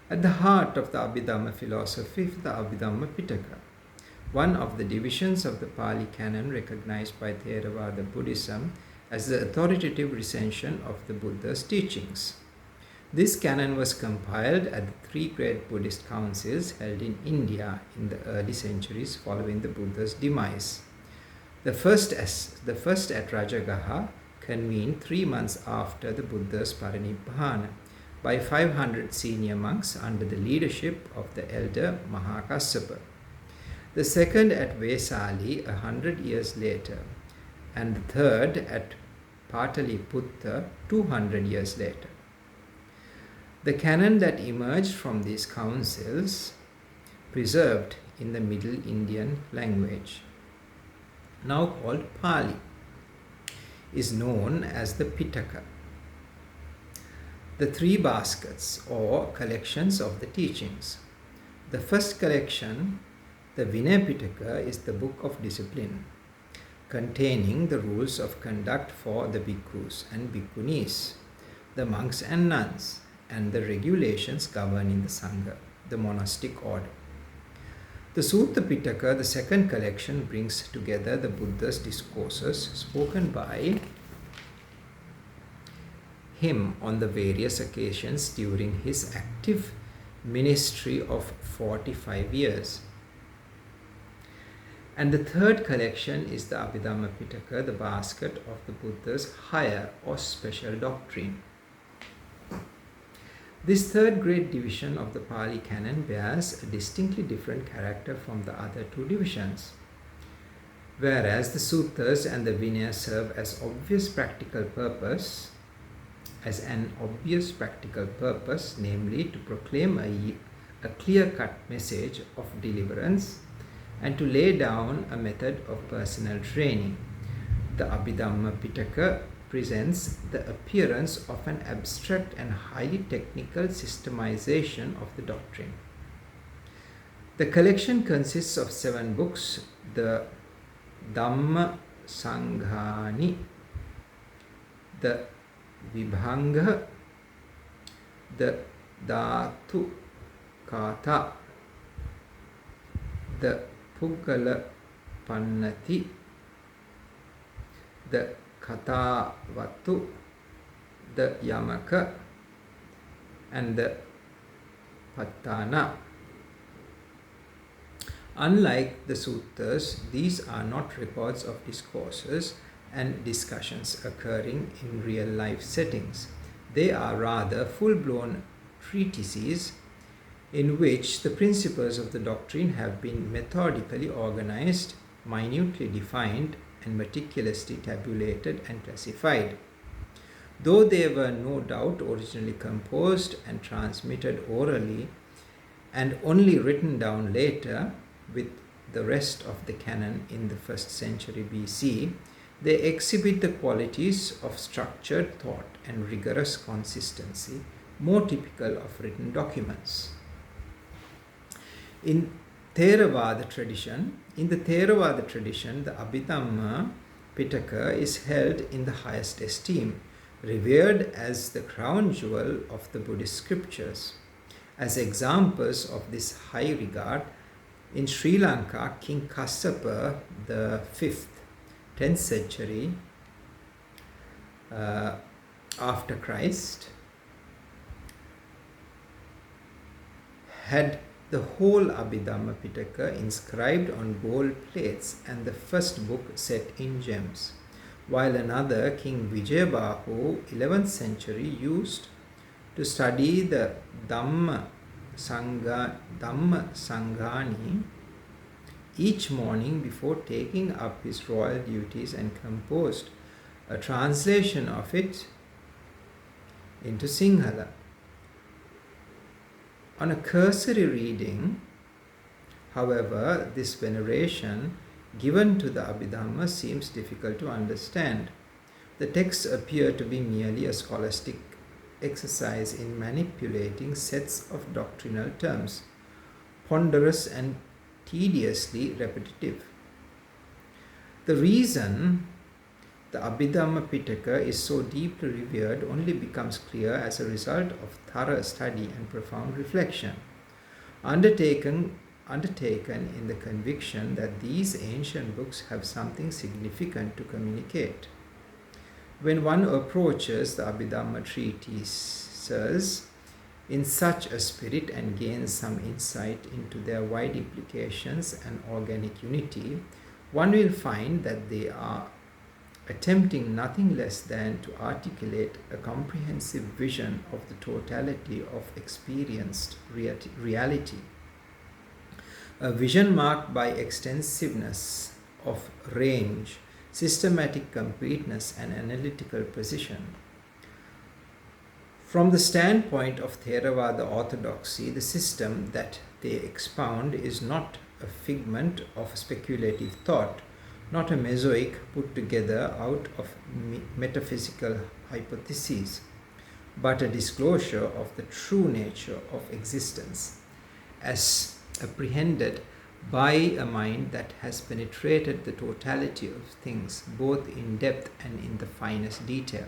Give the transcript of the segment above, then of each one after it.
At the heart of the Abhidhamma philosophy is the Abhidhamma Pitaka, one of the divisions of the Pali canon recognized by Theravada Buddhism as the authoritative recension of the Buddha's teachings. This canon was compiled at the three great Buddhist councils held in India in the early centuries following the Buddha's demise. The first at Rajagaha, convened 3 months after the Buddha's Parinibbana by 500 senior monks under the leadership of the elder Mahakassapa. The second at Vesali 100 years later, and the third at Pataliputta 200 years later. The canon that emerged from these councils, preserved in the Middle Indian language, now called Pali, is known as the Pitaka. The three baskets or collections of the teachings. The first collection, the Vinaya Pitaka, is the book of discipline, containing the rules of conduct for the bhikkhus and bhikkhunis, the monks and nuns, and the regulations governing the Sangha, the monastic order. The Sutta Pitaka, the second collection, brings together the Buddha's discourses spoken by him on the various occasions during his active ministry of 45 years. And the third collection is the Abhidhamma Pitaka, the basket of the Buddha's higher or special doctrine. This third great division of the Pali canon bears a distinctly different character from the other two divisions. Whereas the suttas and the Vinaya serve as an obvious practical purpose, namely to proclaim a clear-cut message of deliverance and to lay down a method of personal training. The Abhidhamma Pitaka presents the appearance of an abstract and highly technical systemization of the doctrine. The collection consists of 7 books: the Dhamma Sanghani, the Vibhanga, the Dhatu Kata, the Puggala Pannati, the Katavatu, the Yamaka, and the Patana. Unlike the suttas, these are not records of discourses and discussions occurring in real-life settings. They are rather full-blown treatises in which the principles of the doctrine have been methodically organized, minutely defined, and meticulously tabulated and classified. Though they were no doubt originally composed and transmitted orally and only written down later with the rest of the canon in the 1st century BC, they exhibit the qualities of structured thought and rigorous consistency more typical of written documents. In the Theravada tradition, the Abhidhamma Pitaka is held in the highest esteem, revered as the crown jewel of the Buddhist scriptures. As examples of this high regard, in Sri Lanka, King Kassapa the 5th, 10th century after Christ, had the whole Abhidhamma Pitaka inscribed on gold plates and the first book set in gems, while another, King Vijayabahu, 11th century, used to study the Dhamma Sanghani each morning before taking up his royal duties, and composed a translation of it into Sinhala. On a cursory reading, however, this veneration given to the Abhidhamma seems difficult to understand. The texts appear to be merely a scholastic exercise in manipulating sets of doctrinal terms, ponderous and tediously repetitive. The reason The Abhidhamma Pitaka is so deeply revered only becomes clear as a result of thorough study and profound reflection, undertaken in the conviction that these ancient books have something significant to communicate. When one approaches the Abhidhamma treatises in such a spirit and gains some insight into their wide implications and organic unity, one will find that they are attempting nothing less than to articulate a comprehensive vision of the totality of experienced reality. A vision marked by extensiveness of range, systematic completeness, and analytical precision. From the standpoint of Theravada orthodoxy, the system that they expound is not a figment of speculative thought, not a mosaic put together out of metaphysical hypotheses, but a disclosure of the true nature of existence, as apprehended by a mind that has penetrated the totality of things, both in depth and in the finest detail.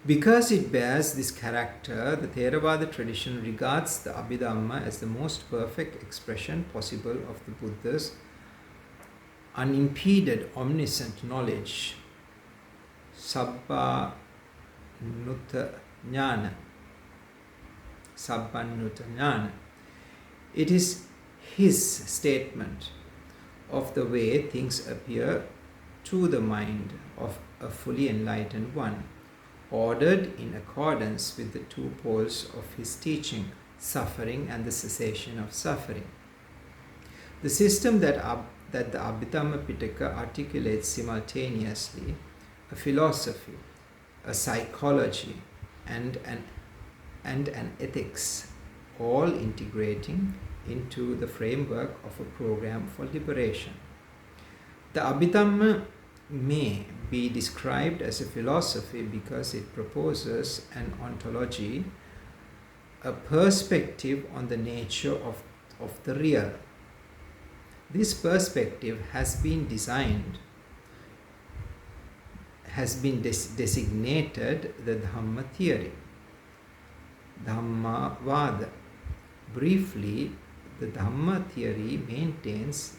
Because it bears this character, the Theravada tradition regards the Abhidhamma as the most perfect expression possible of the Buddha's unimpeded omniscient knowledge, Sabbanuta Jnana. It is his statement of the way things appear to the mind of a fully enlightened one, ordered in accordance with the two poles of his teaching, suffering and the cessation of suffering. The system that the Abhidhamma Pitaka articulates simultaneously, a philosophy, a psychology, and an ethics, all integrating into the framework of a program for liberation. The Abhidhamma may be described as a philosophy because it proposes an ontology, a perspective on the nature of the real. This perspective has been designated the Dhamma theory, Dhammavada. Briefly, the Dhamma theory maintains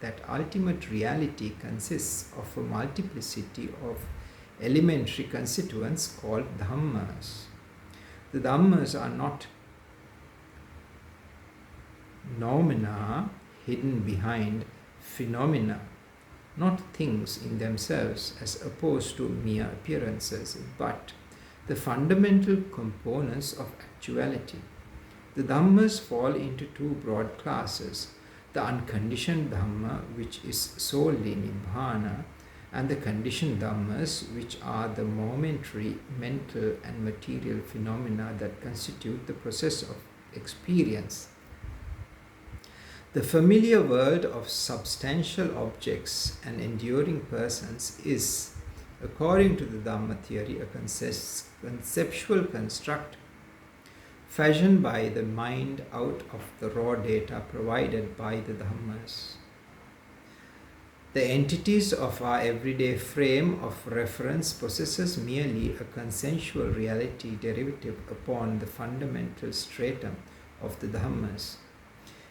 that ultimate reality consists of a multiplicity of elementary constituents called Dhammas. The Dhammas are not noumena hidden behind phenomena, not things in themselves as opposed to mere appearances, but the fundamental components of actuality. The Dhammas fall into two broad classes: the unconditioned Dhamma, which is solely Nibbana, and the conditioned Dhammas, which are the momentary mental and material phenomena that constitute the process of experience. The familiar world of substantial objects and enduring persons is, according to the Dhamma theory, a conceptual construct fashioned by the mind out of the raw data provided by the Dhammas. The entities of our everyday frame of reference possesses merely a consensual reality derivative upon the fundamental stratum of the Dhammas.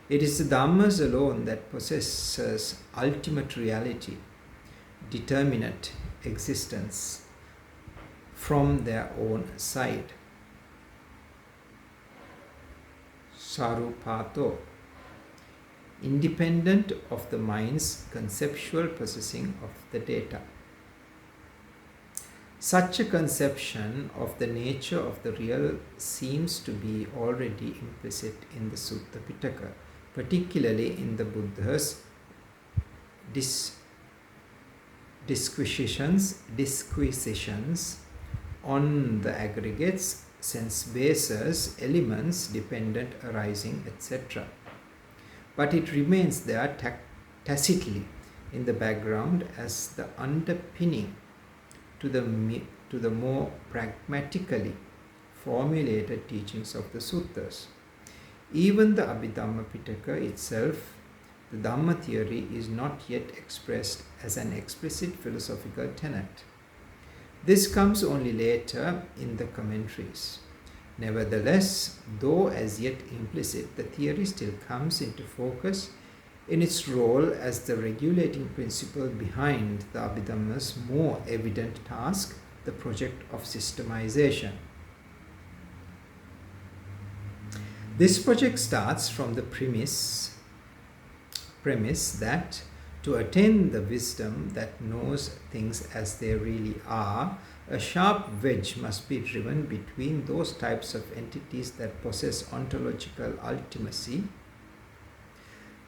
It is the Dhammas alone that possesses ultimate reality, determinate existence from their own side. Sarupato, independent of the mind's conceptual processing of the data. Such a conception of the nature of the real seems to be already implicit in the Sutta Pitaka, particularly in the Buddha's disquisitions on the aggregates, sense bases, elements, dependent arising, etc. But it remains there tacitly in the background as the underpinning to the more pragmatically formulated teachings of the suttas. Even the Abhidhamma Pitaka itself, the Dhamma theory is not yet expressed as an explicit philosophical tenet. This comes only later in the commentaries. Nevertheless, though as yet implicit, the theory still comes into focus in its role as the regulating principle behind the Abhidhamma's more evident task, the project of systemization. This project starts from the premise that to attain the wisdom that knows things as they really are, a sharp wedge must be driven between those types of entities that possess ontological ultimacy,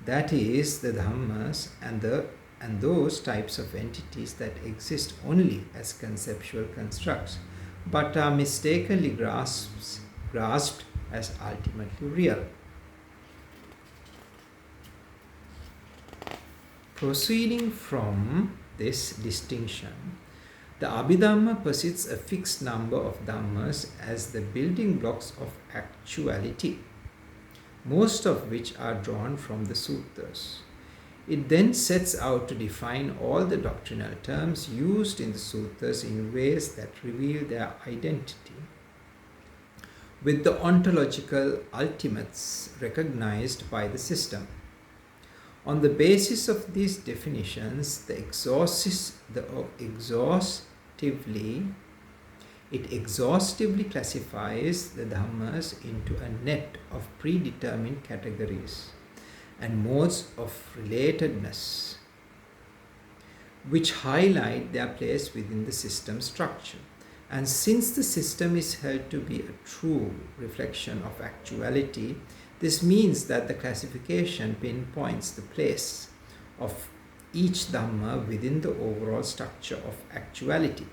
that is, the Dhammas, and those types of entities that exist only as conceptual constructs, but are mistakenly grasped as ultimately real. Proceeding from this distinction, the Abhidhamma posits a fixed number of Dhammas as the building blocks of actuality, most of which are drawn from the sutras. It then sets out to define all the doctrinal terms used in the sutras in ways that reveal their identity with the ontological ultimates recognized by the system. On the basis of these definitions, it exhaustively classifies the Dhammas into a net of predetermined categories and modes of relatedness, which highlight their place within the system structure. And since the system is held to be a true reflection of actuality, this means that the classification pinpoints the place of each Dhamma within the overall structure of actuality.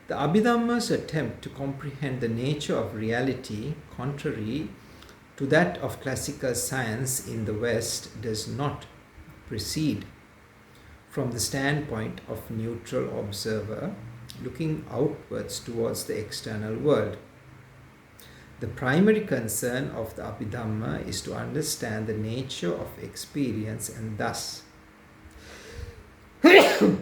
The Abhidhamma's attempt to comprehend the nature of reality, contrary to that of classical science in the West, does not proceed from the standpoint of neutral observer looking outwards towards the external world. The primary concern of the Abhidhamma is to understand the nature of experience, and thus the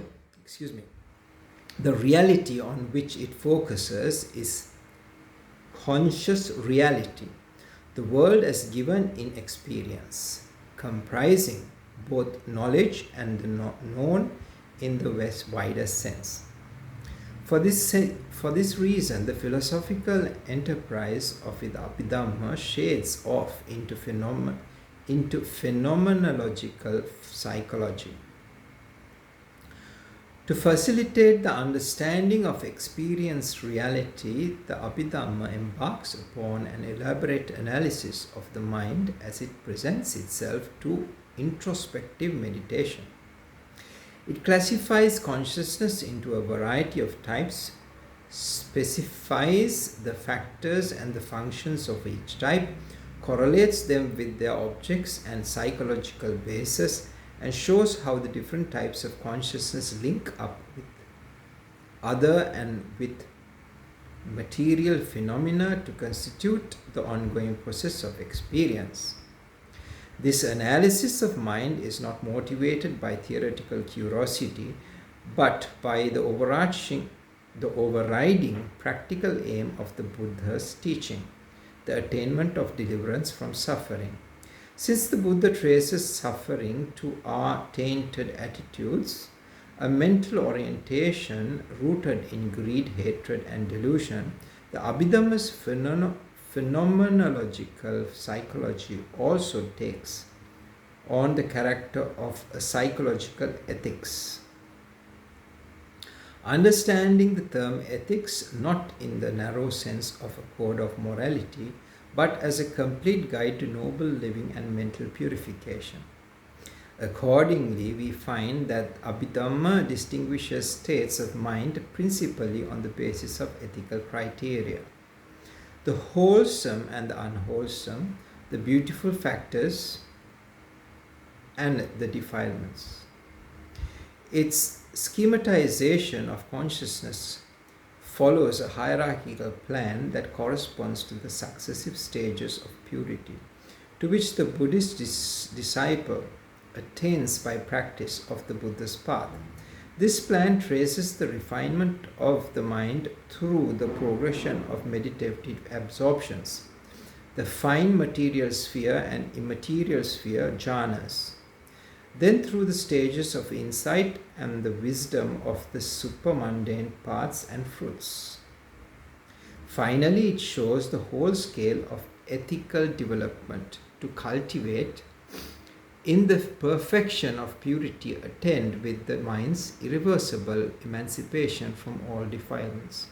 reality on which it focuses is conscious reality, the world as given in experience, comprising both knowledge and the known in the wider sense. For this reason, the philosophical enterprise of the Abhidhamma shades off into phenomenological psychology. To facilitate the understanding of experienced reality, the Abhidhamma embarks upon an elaborate analysis of the mind as it presents itself to introspective meditation. It classifies consciousness into a variety of types, specifies the factors and the functions of each type, correlates them with their objects and psychological basis, and shows how the different types of consciousness link up with other and with material phenomena to constitute the ongoing process of experience. This analysis of mind is not motivated by theoretical curiosity, but by the overriding practical aim of the Buddha's teaching, the attainment of deliverance from suffering. Since the Buddha traces suffering to our tainted attitudes, a mental orientation rooted in greed, hatred, and delusion, the Abhidhamma's phenomenological psychology also takes on the character of a psychological ethics. Understanding the term ethics not in the narrow sense of a code of morality, but as a complete guide to noble living and mental purification. Accordingly, we find that Abhidhamma distinguishes states of mind principally on the basis of ethical criteria. The wholesome and the unwholesome, the beautiful factors and the defilements. Its schematization of consciousness follows a hierarchical plan that corresponds to the successive stages of purity, to which the Buddhist disciple attains by practice of the Buddha's path. This plan traces the refinement of the mind through the progression of meditative absorptions, the fine material sphere and immaterial sphere jhanas, then through the stages of insight and the wisdom of the supermundane paths and fruits. Finally, it shows the whole scale of ethical development to cultivate in the perfection of purity attained with the mind's irreversible emancipation from all defilements.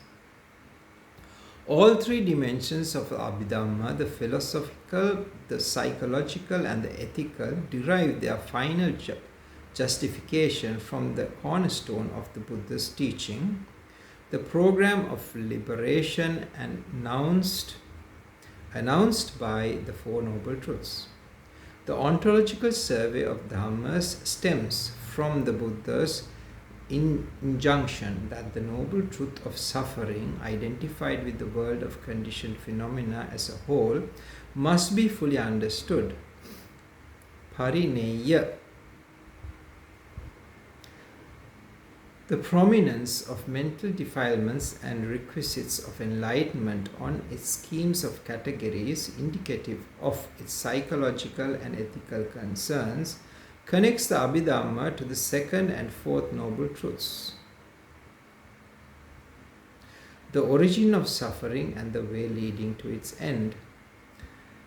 All three dimensions of Abhidhamma, the philosophical, the psychological and the ethical, derive their final justification from the cornerstone of the Buddha's teaching, the program of liberation announced by the Four Noble Truths. The ontological survey of dhammas stems from the Buddha's injunction that the noble truth of suffering, identified with the world of conditioned phenomena as a whole, must be fully understood. Parineya. The prominence of mental defilements and requisites of enlightenment on its schemes of categories, indicative of its psychological and ethical concerns, connects the Abhidhamma to the second and fourth noble truths, the origin of suffering and the way leading to its end.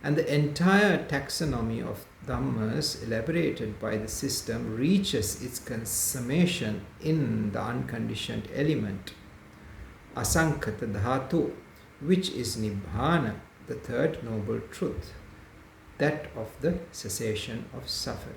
And the entire taxonomy of dhammas elaborated by the system reaches its consummation in the unconditioned element, asankata dhatu, which is nibbana, the third noble truth, that of the cessation of suffering.